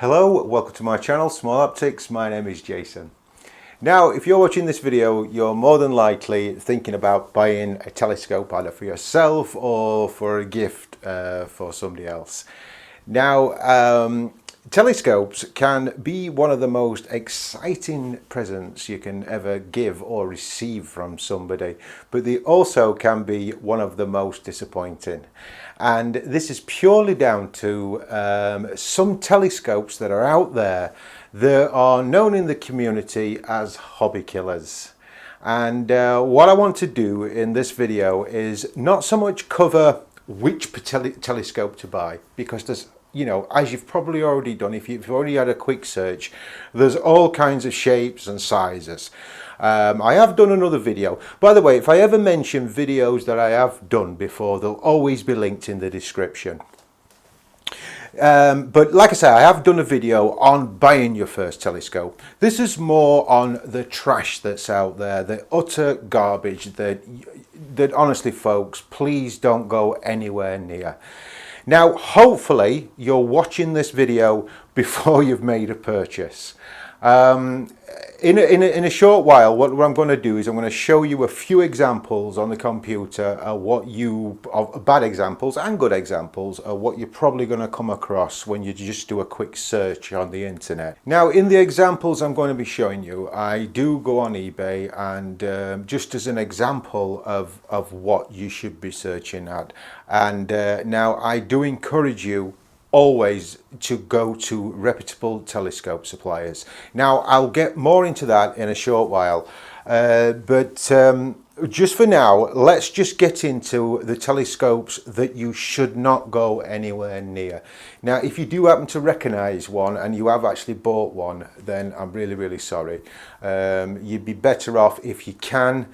Hello, welcome to my channel, Small Optics. My name is Jason. Now, if you're watching this video, you're more than likely thinking about buying a telescope either for yourself or for a gift for somebody else. Now, telescopes can be one of the most exciting presents you can ever give or receive from somebody, but they also can be one of the most disappointing. And this is purely down to some telescopes that are out there that are known in the community as hobby killers. And what I want to do in this video is not so much cover which telescope to buy, because there's, you know, as you've probably already done, if you've already had a quick search, there's all kinds of shapes and sizes. I have done another video. By the way, if I ever mention videos that I have done before, they'll always be linked in the description. But like I say, I have done a video on buying your first telescope. This is more on the trash that's out there, the utter garbage that honestly, folks, please don't go anywhere near. Now, hopefully you're watching this video before you've made a purchase. In a short while, what I'm going to do is I'm going to show you a few examples on the computer of bad examples and good examples of what you're probably going to come across when you just do a quick search on the internet. Now, in the examples I'm going to be showing you, I do go on eBay, and just as an example of what you should be searching at. And now I do encourage you always to go to reputable telescope suppliers. Now, I'll get more into that in a short while, but just for now, let's just get into the telescopes that you should not go anywhere near. Now, if you do happen to recognize one and you have actually bought one, then I'm really, really sorry. You'd be better off, if you can,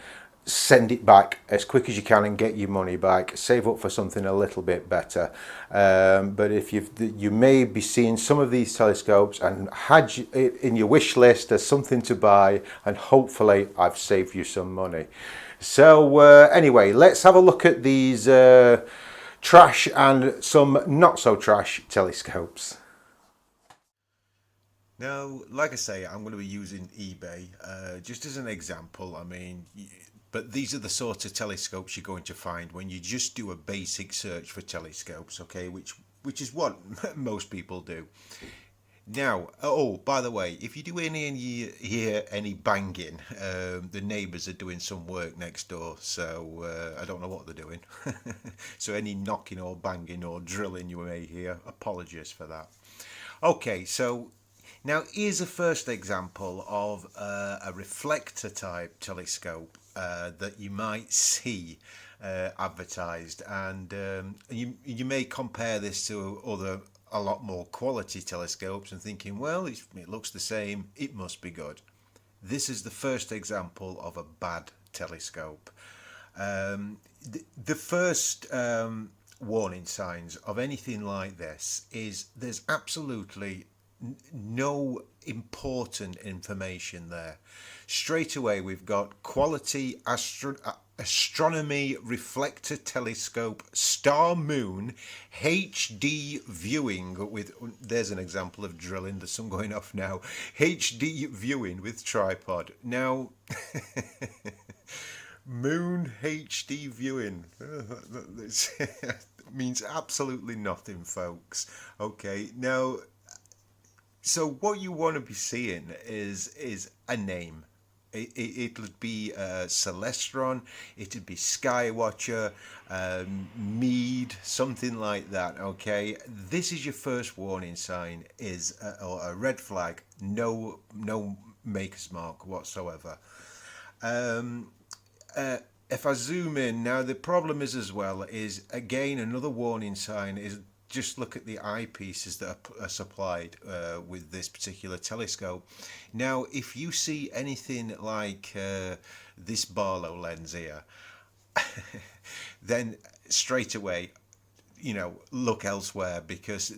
send it back as quick as you can and get your money back. Save up for something a little bit better. But if you may be seeing some of these telescopes and had it in your wish list as something to buy, and hopefully I've saved you some money. So anyway, let's have a look at these trash and some not so trash telescopes. Now, like I say, I'm going to be using eBay just as an example. I mean, but these are the sort of telescopes you're going to find when you just do a basic search for telescopes, okay, which is what most people do. Now, oh, by the way, if you do hear any banging, the neighbours are doing some work next door, so I don't know what they're doing. So any knocking or banging or drilling you may hear, apologies for that. Okay, so now here's a first example of a reflector type telescope that you might see advertised, and you may compare this to a lot more quality telescopes and thinking, well, it looks the same, it must be good. This is the first example of a bad telescope. The first warning signs of anything like this is there's absolutely no important information there. Straight away we've got quality astronomy reflector telescope, star moon, HD viewing with, there's an example of drilling, the sun going off now, HD viewing with tripod. Now moon HD viewing means absolutely nothing, folks. Okay, now, so what you want to be seeing is a name. It would be Celestron, it would be SkyWatcher, Mead, something like that. Okay, this is your first warning sign, is or a red flag. No maker's mark whatsoever. If I zoom in now, the problem is as well is, again, another warning sign is, just look at the eyepieces that are supplied with this particular telescope. Now, if you see anything like this Barlow lens here, then straight away, you know, look elsewhere, because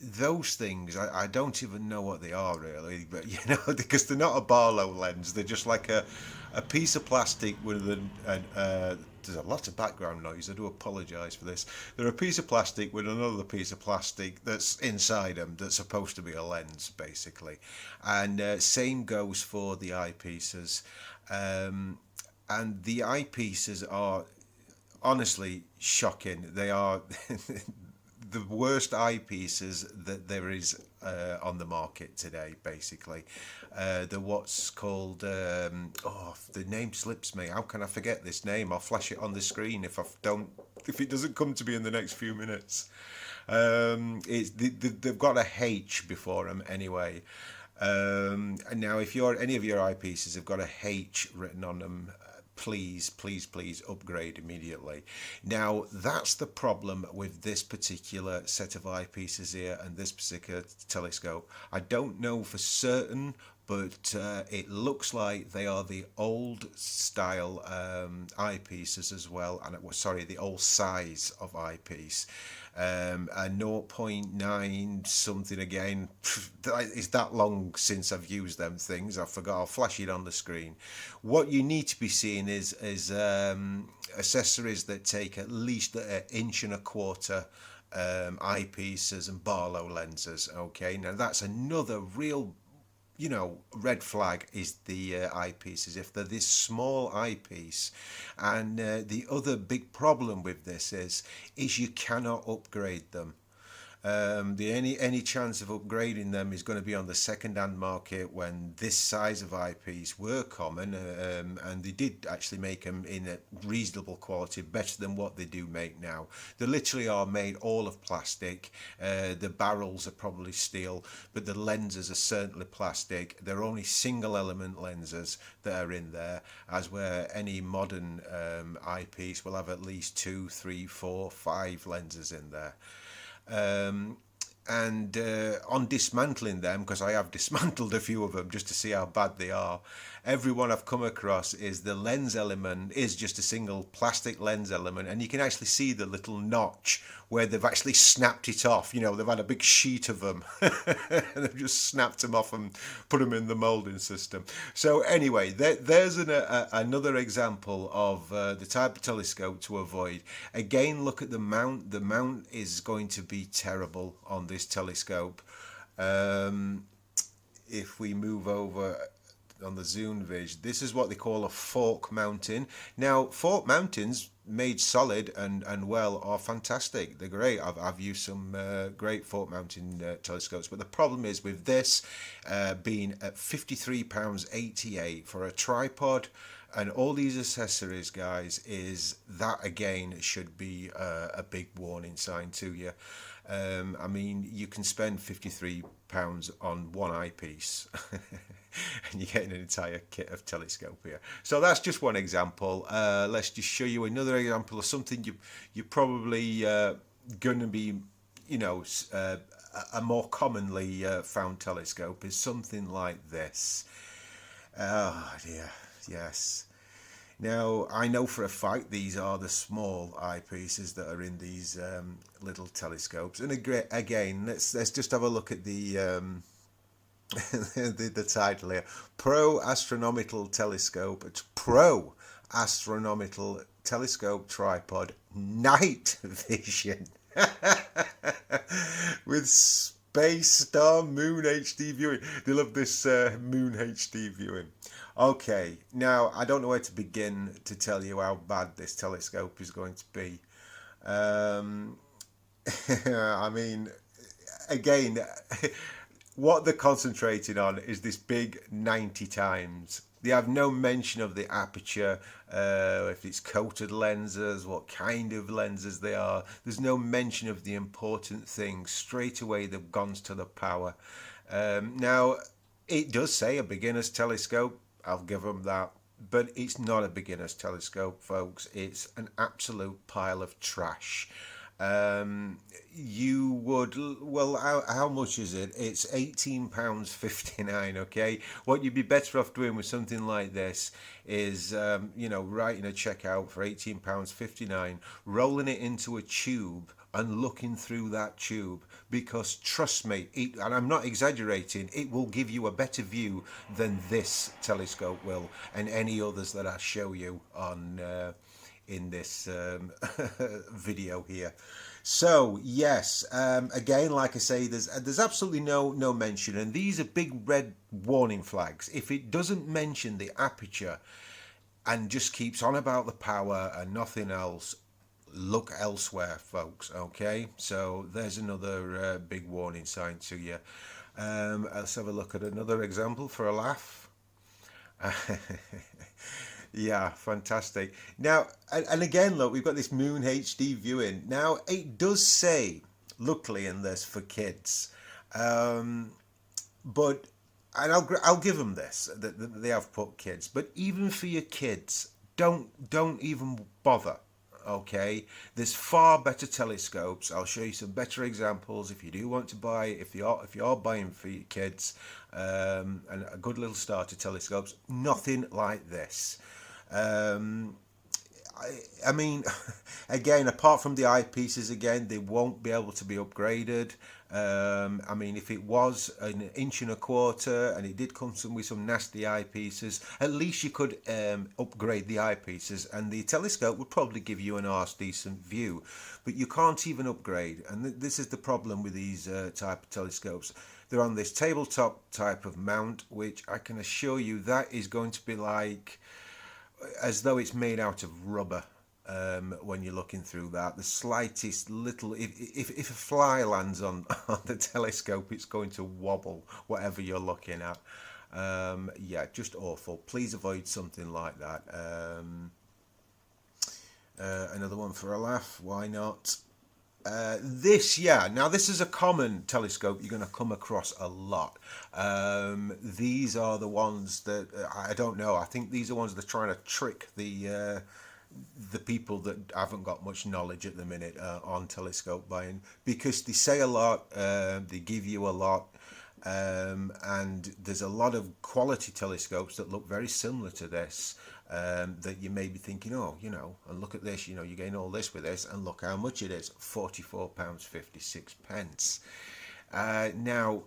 those things, I don't even know what they are really, but you know, because they're not a Barlow lens, they're just like a piece of plastic with there's a lot of background noise. I do apologise for this. They're a piece of plastic with another piece of plastic that's inside them that's supposed to be a lens, basically. And same goes for the eyepieces. And the eyepieces are honestly shocking. They are the worst eyepieces that there is on the market today, basically. The what's called, the name slips me. How can I forget this name? I'll flash it on the screen if it doesn't come to me in the next few minutes. They've got a H before them anyway. And now, if any of your eyepieces have got a H written on them, please, please, please upgrade immediately. Now, that's the problem with this particular set of eyepieces here and this particular telescope. I don't know for certain, but it looks like they are the old style eyepieces as well, and the old size of eyepiece. A 0.9 something again. It's that long since I've used them things. I forgot. I'll flash it on the screen. What you need to be seeing is accessories that take at least 1.25 inches eyepieces and Barlow lenses. Okay, now that's another real red flag is the eyepieces if they're this small eyepiece. And the other big problem with this is you cannot upgrade them. Any chance of upgrading them is going to be on the second-hand market, when this size of eyepiece were common, and they did actually make them in a reasonable quality, better than what they do make now. They literally are made all of plastic. The barrels are probably steel, but the lenses are certainly plastic. They're only single-element lenses that are in there, as where any modern eyepiece will have at least 2, 3, 4, 5 lenses in there. And on dismantling them, because I have dismantled a few of them just to see how bad they are, every one I've come across is the lens element is just a single plastic lens element, and you can actually see the little notch where they've actually snapped it off. They've had a big sheet of them and they've just snapped them off and put them in the moulding system. So anyway, there's another example of the type of telescope to avoid. Again, look at the mount. The mount is going to be terrible on this telescope. If we move over on the zoom vis, this is what they call a fork mounting. Now, fork mountings made solid and well are fantastic. They're great. I've used some great fork mounting telescopes, but the problem is with this being at £53.88 for a tripod and all these accessories, guys, is that again should be a big warning sign to you. I mean, you can spend £53 on one eyepiece and you're getting an entire kit of telescope here. So that's just one example. Let's just show you another example of something you're probably going to be, a more commonly found telescope is something like this. Oh dear, yes. Now, I know for a fact these are the small eyepieces that are in these little telescopes. And again, let's just have a look at the the title here. Pro Astronomical Telescope. It's Pro Astronomical Telescope Tripod Night Vision. With Space Star Moon HD viewing. They love this Moon HD viewing. Okay, now I don't know where to begin to tell you how bad this telescope is going to be. I mean, again, what they're concentrating on is this big 90 times. They have no mention of the aperture, if it's coated lenses, what kind of lenses they are. There's no mention of the important things. Straight away they've gone to the power. Now, it does say a beginner's telescope. I'll give them that. But it's not a beginner's telescope, folks. It's an absolute pile of trash. You would, well, how much is it? It's £18.59, okay? What you'd be better off doing with something like this is, writing a check out for £18.59, rolling it into a tube, and looking through that tube, because trust me, and I'm not exaggerating, it will give you a better view than this telescope will, and any others that I show you on in this video here. So yes, again, like I say, there's absolutely no mention, and these are big red warning flags. If it doesn't mention the aperture and just keeps on about the power and nothing else, look elsewhere, folks. Okay, so there's another big warning sign to you. Let's have a look at another example for a laugh. Yeah, fantastic. Now, and again, look, we've got this Moon HD viewing. Now, it does say, luckily in this, for kids. But, and I'll give them this, that they have put kids. But even for your kids, don't even bother. Okay, there's far better telescopes. I'll show you some better examples if you do want to buy, if you're buying for your kids, and a good little starter telescopes. Nothing like this. I mean, again, apart from the eyepieces, again, they won't be able to be upgraded. I mean, if it was an inch and a quarter and it did come with some nasty eyepieces, at least you could upgrade the eyepieces, and the telescope would probably give you an arse decent view. But you can't even upgrade, and this is the problem with these type of telescopes. They're on this tabletop type of mount, which I can assure you that is going to be like as though it's made out of rubber. When you're looking through that, the slightest little, if a fly lands on the telescope, it's going to wobble, whatever you're looking at. Yeah, just awful. Please avoid something like that. Another one for a laugh, why not? Now this is a common telescope you're going to come across a lot. These are the ones that, I don't know, I think these are ones that are trying to trick the people that haven't got much knowledge at the minute on telescope buying, because they say a lot, they give you a lot, and there's a lot of quality telescopes that look very similar to this, that you may be thinking, oh, and look at this, you're getting all this with this, and look how much it is, £44.56. Now,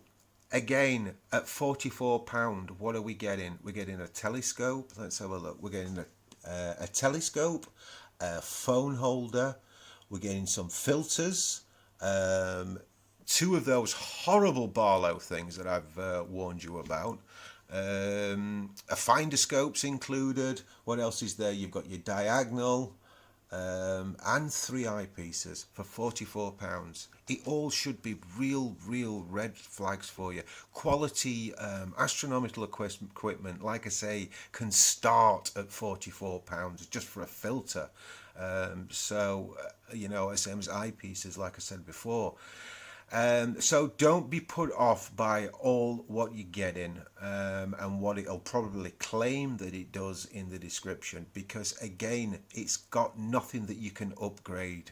again, at £44, what are we getting? We're getting a telescope. Let's have a look. We're getting a telescope, a phone holder. We're getting some filters. Two of those horrible Barlow things that I've warned you about. A finder scope's included. What else is there? You've got your diagonal, and 3 eyepieces for £44. It all should be real red flags for you. Quality astronomical equipment, like I say, can start at £44 just for a filter. Same as eyepieces, like I said before. So don't be put off by all what you're getting, and what it'll probably claim that it does in the description, because again, it's got nothing that you can upgrade.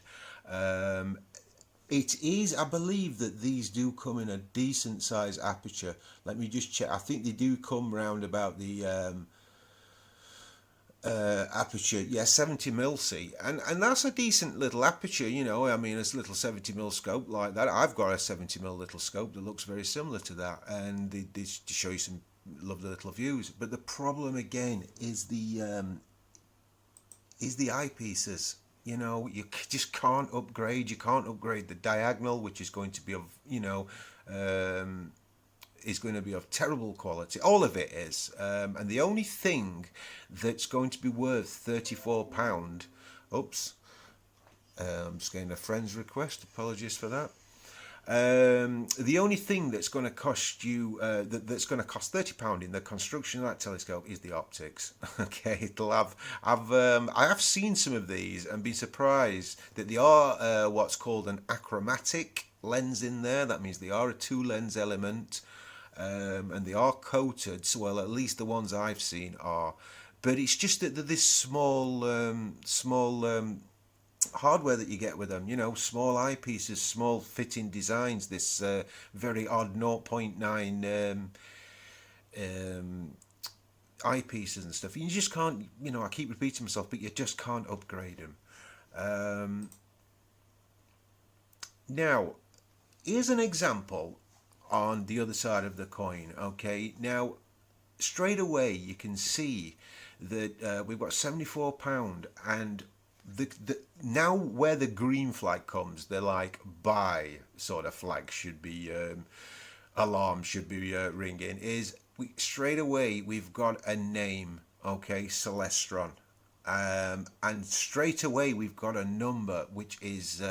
It is, I believe that these do come in a decent size aperture. Let me just check. I think they do come round about the aperture, 70mm, see, and that's a decent little aperture, I mean, it's a little 70mm scope like that. I've got a 70mm little scope that looks very similar to that, and they show you some lovely little views. But the problem again is the eyepieces. You just can't upgrade. You can't upgrade the diagonal, which is going to be of is going to be of terrible quality. All of it is, and the only thing that's going to be worth £34. Oops, I'm just getting a friend's request. Apologies for that. The only thing that's going to cost you that's going to cost £30 in the construction of that telescope is the optics. Okay, it'll have. I have seen some of these and been surprised that they are what's called an achromatic lens in there. That means they are a 2-lens element. And they are coated, so well, at least the ones I've seen are. But it's just that this small hardware that you get with them, small eyepieces, small fitting designs, this very odd 0.9 eyepieces and stuff. You just can't, I keep repeating myself, but you just can't upgrade them. Now, here's an example on the other side of the coin. Okay, now straight away you can see that we've got £74, and the now where the green flag comes, they're like buy sort of flag should be alarm should be ringing. Is we straight away we've got a name, okay, Celestron. And straight away we've got a number which is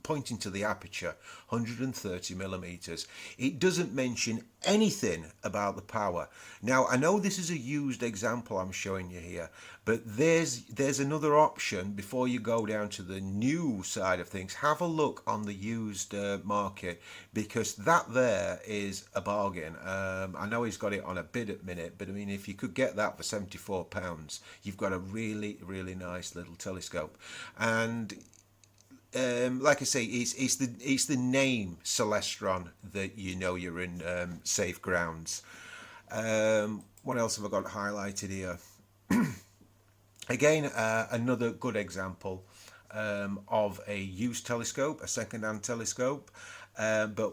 pointing to the aperture, 130 millimeters. It doesn't mention anything about the power. Now, I know this is a used example I'm showing you here, but there's another option before you go down to the new side of things. Have a look on the used market, because that there is a bargain. I know he's got it on a bid at minute, but I mean, if you could get that for £74, you've got a really, really nice little telescope. And like I say, it's the name Celestron that you know you're in safe grounds. What else have I got highlighted here? Again, another good example of a used telescope, a second-hand telescope. But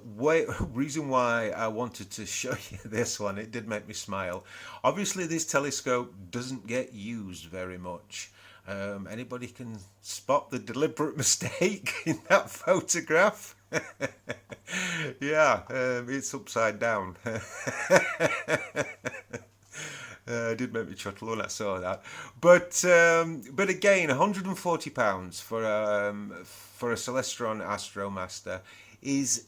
reason why I wanted to show you this one, it did make me smile. Obviously, this telescope doesn't get used very much. Anybody can spot the deliberate mistake in that photograph? Yeah, it's upside down. It did make me chuckle when I saw that. But again, £140 for a Celestron Astromaster is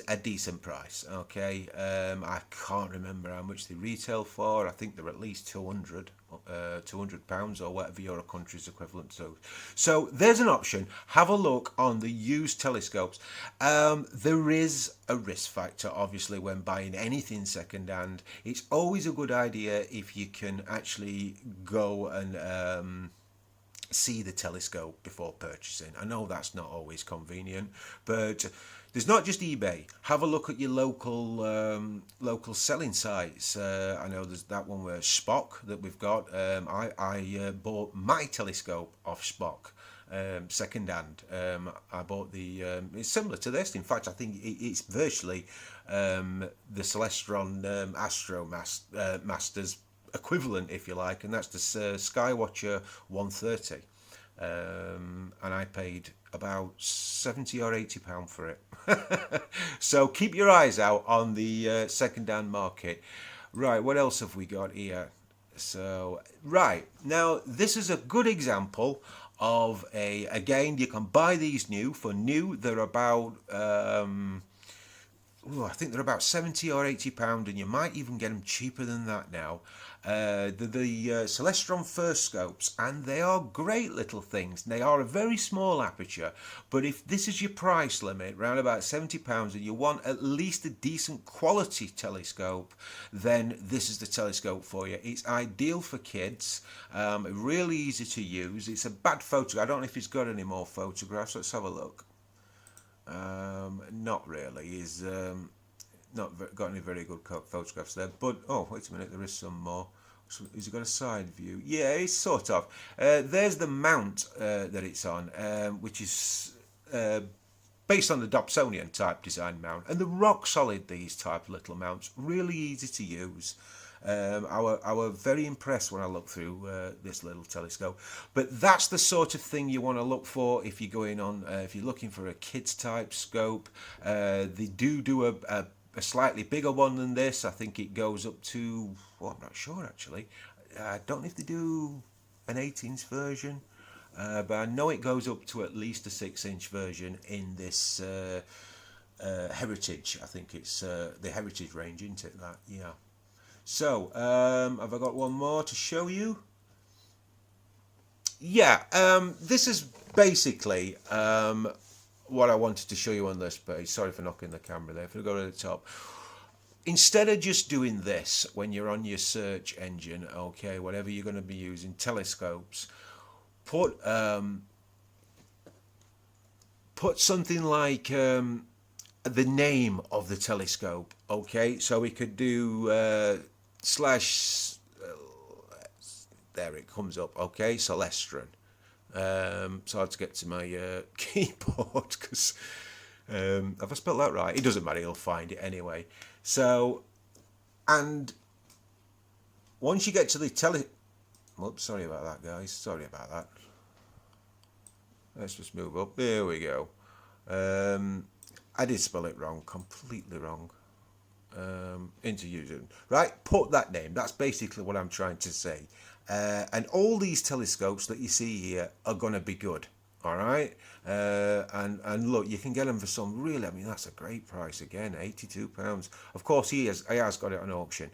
a decent price. Okay, I can't remember how much they retail for. I think they're at least £200 or whatever your country's equivalent to. So there's an option. Have a look on the used telescopes. There is a risk factor, obviously, when buying anything second hand. It's always a good idea if you can actually go and see the telescope before purchasing. I know that's not always convenient, but there's not just eBay. Have a look at your local selling sites. I know there's that one where Spock that we've got. I bought my telescope off Spock second hand. I bought it's similar to this. In fact, I think it's virtually the Celestron Masters equivalent, if you like, and that's the SkyWatcher 130. And I paid about £70 or £80 for it. So keep your eyes out on the second-hand market. Right, what else have we got here? So, right, now this is a good example of again, you can buy these new. For new, they're about I think they're about £70 or £80, and you might even get them cheaper than that now. The Celestron First Scopes, and they are great little things. They are a very small aperture, but if this is your price limit, around about £70, and you want at least a decent quality telescope, then this is the telescope for you. It's ideal for kids, really easy to use. It's a bad photograph. I don't know if it's got any more photographs. Let's have a look. Not really. He's not got any very good photographs there. But oh, wait a minute, there is some more. So, has he got a side view? Yeah, it's sort of. There's the mount that it's on, which is based on the Dobsonian type design mount, and the rock solid. These type of little mounts, really easy to use. I were very impressed when I looked through this little telescope. But that's the sort of thing you want to look for if you're going on. If you're looking for a kids type scope, they do a slightly bigger one than this. I think it goes up to. Well, I'm not sure actually. I don't know if they do an 8-inch version, but I know it goes up to at least a 6-inch version in this Heritage. I think it's the Heritage range, isn't it? That, yeah. So, have I got one more to show you? Yeah, this is basically what I wanted to show you on this page. Sorry for knocking the camera there. If we go to the top. Instead of just doing this when you're on your search engine, okay, whatever you're going to be using, telescopes, put something like the name of the telescope, okay? So we could do / there it comes up, okay, Celestron, It's hard to get to my keyboard because have I spelled that right? It doesn't matter, you'll find it anyway. So, and once you get to the oops, sorry about that, guys. Sorry about that. Let's just move up. There we go. I did spell it wrong, completely wrong. Into using right. Put that name. That's basically what I'm trying to say. And all these telescopes that you see here are going to be good. All right, and look, you can get them for some really. I mean, that's a great price again, £82. Of course, he has got it on auction.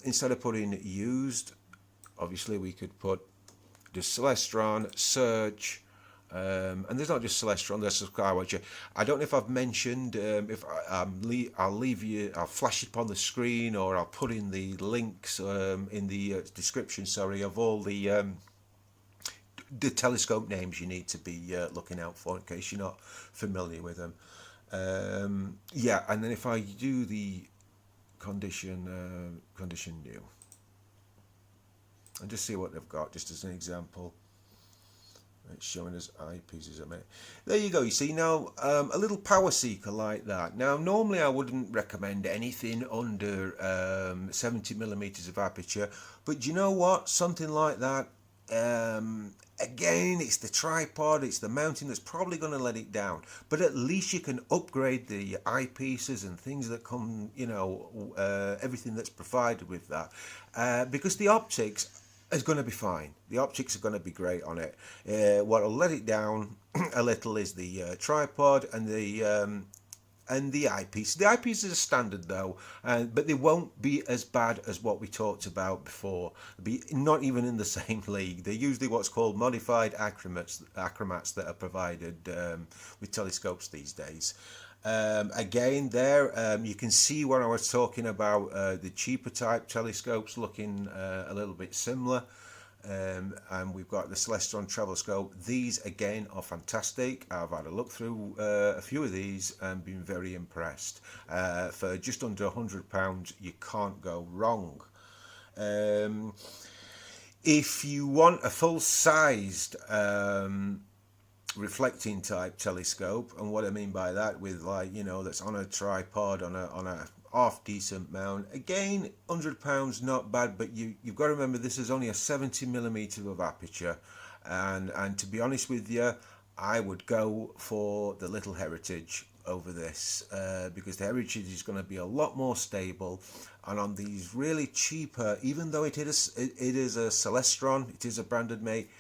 Instead of putting used, obviously we could put just Celestron, Surge, and there's not just Celestron, there's SkyWatcher. I don't know if I've mentioned, if I'll leave you, I'll flash it up on the screen, or I'll put in the links in the description, sorry, of all the telescope names you need to be looking out for in case you're not familiar with them. Yeah, and then if I do the condition new, and just see what they've got, just as an example. It's showing us eyepieces a minute. There you go. You see now a little power seeker like that. Now normally I wouldn't recommend anything under 70mm of aperture, but you know what? Something like that. Again, it's the tripod, it's the mounting that's probably going to let it down. But at least you can upgrade the eyepieces and things that come, you know, everything that's provided with that, because the optics is going to be fine. The optics are going to be great on it. What'll let it down a little is the tripod and the eyepiece. The eyepieces are standard though, but they won't be as bad as what we talked about before. Be not even in the same league. They're usually what's called modified achromats that are provided with telescopes these days. Again, there you can see what I was talking about, the cheaper type telescopes looking a little bit similar. And we've got the Celestron travel scope. These again are fantastic. I've had a look through a few of these and been very impressed. For just under £100, you can't go wrong. If you want a full-sized reflecting type telescope, and what I mean by that, with, like, you know, that's on a tripod on a half decent mount, again, £100 not bad, but you've got to remember this is only a 70mm of aperture, and to be honest with you, I would go for the little Heritage over this, because the Heritage is going to be a lot more stable, and on these really cheaper, even though it is a Celestron, it is a branded mate,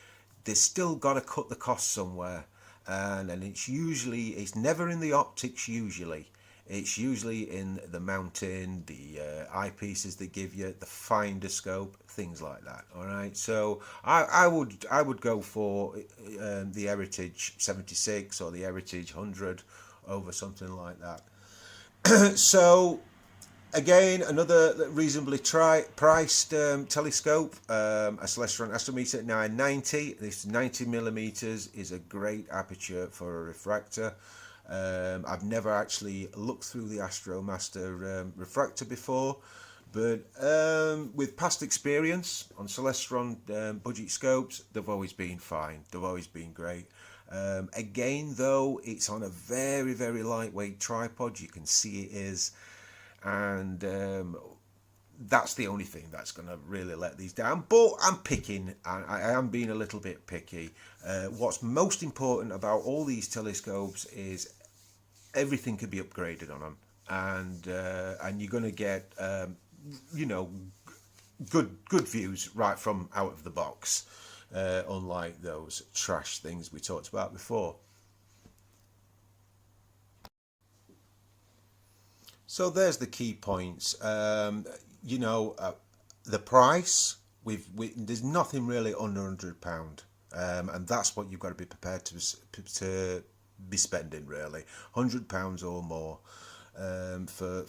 they've still got to cut the cost somewhere, and it's never in the optics. Usually it's usually in the mounting, the eyepieces they give you, the finder scope, things like that. All right, so I would go for the Heritage 76 or the Heritage 100 over something like that. So again, another reasonably priced telescope, a Celestron Astrometer 990. This 90mm is a great aperture for a refractor. I've never actually looked through the Astromaster refractor before, but with past experience on Celestron budget scopes, they've always been fine. They've always been great. Again, though, it's on a very, very lightweight tripod. You can see it is. And that's the only thing that's going to really let these down. But I'm picking, I am being a little bit picky. What's most important about all these telescopes is everything can be upgraded on them, and you're going to get you know, good views right from out of the box, unlike those trash things we talked about before. So there's the key points. You know, the price. There's nothing really under £100, and that's what you've got to be prepared to be spending. Really, £100 or more for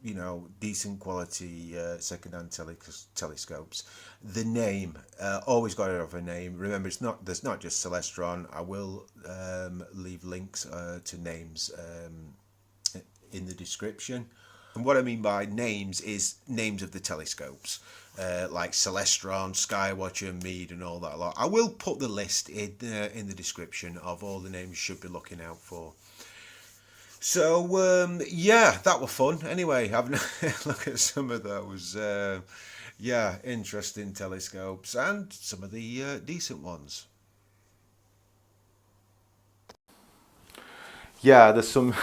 you know, decent quality second-hand telescopes. The name, always got to have a name. Remember, there's not just Celestron. I will leave links to names in the description. And what I mean by names is names of the telescopes, like Celestron, SkyWatcher, Mead, and all that lot. I will put the list in the description of all the names you should be looking out for. So yeah, that was fun. Anyway, having a look at some of those, yeah, interesting telescopes and some of the decent ones. Yeah, there's some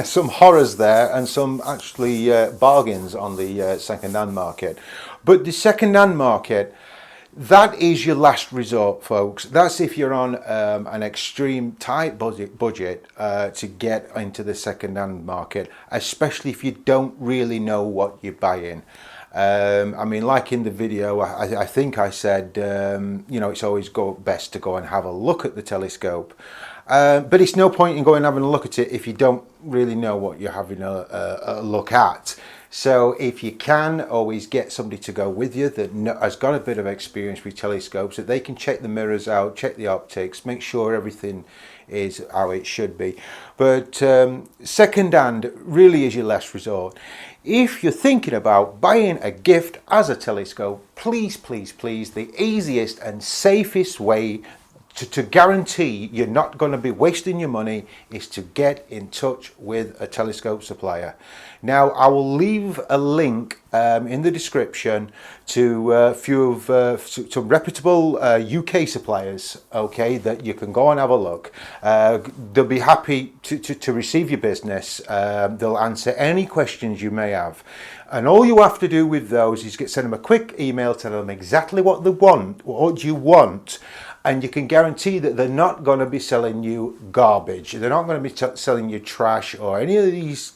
some horrors there and some actually bargains on the second-hand market. But the second-hand market, that is your last resort, folks. That's if you're on an extreme tight budget to get into the second-hand market, especially if you don't really know what you're buying. I mean, like in the video, I think I said, you know, it's always best to go and have a look at the telescope. But it's no point in going and having a look at it if you don't really know what you're having a look at. So if you can, always get somebody to go with you that has got a bit of experience with telescopes, that they can check the mirrors out, check the optics, make sure everything is how it should be. But second hand really is your last resort. If you're thinking about buying a gift as a telescope, please, please, please, the easiest and safest way to guarantee you're not going to be wasting your money is to get in touch with a telescope supplier. Now, I will leave a link in the description to a few of some reputable UK suppliers, okay, that you can go and have a look. They'll be happy to receive your business. They'll answer any questions you may have. And all you have to do with those is send them a quick email, tell them exactly what they want, what you want, and you can guarantee that they're not going to be selling you garbage. They're not going to be selling you trash or any of these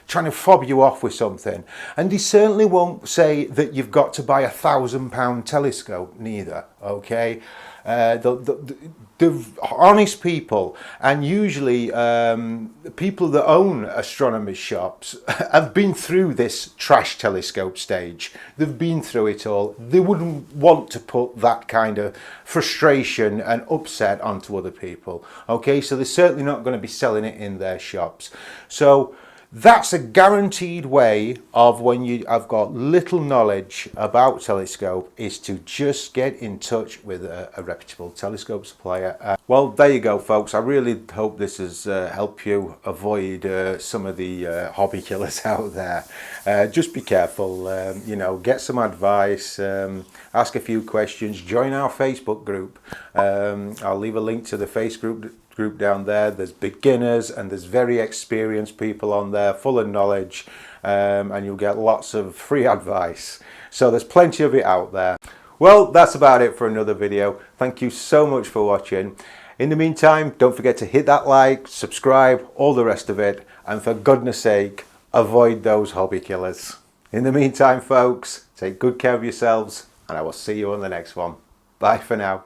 trying to fob you off with something. And they certainly won't say that you've got to buy £1,000 telescope neither, okay? They're honest people, and usually people that own astronomy shops have been through this trash telescope stage. They've been through it all. They wouldn't want to put that kind of frustration and upset onto other people. Okay, so they're certainly not going to be selling it in their shops. So that's a guaranteed way of, when you have got little knowledge about telescope, is to just get in touch with a reputable telescope supplier. Well, there you go, folks. I really hope this has helped you avoid some of the hobby killers out there. Just be careful, you know, get some advice, ask a few questions, join our Facebook group. I'll leave a link to the Facebook group down there. There's beginners and there's very experienced people on there, full of knowledge, and you'll get lots of free advice. So there's plenty of it out there. Well, that's about it for another video. Thank you so much for watching. In the meantime, don't forget to hit that like, subscribe, all the rest of it, and for goodness sake, avoid those hobby killers. In the meantime, folks, take good care of yourselves, and I will see you on the next one. Bye for now.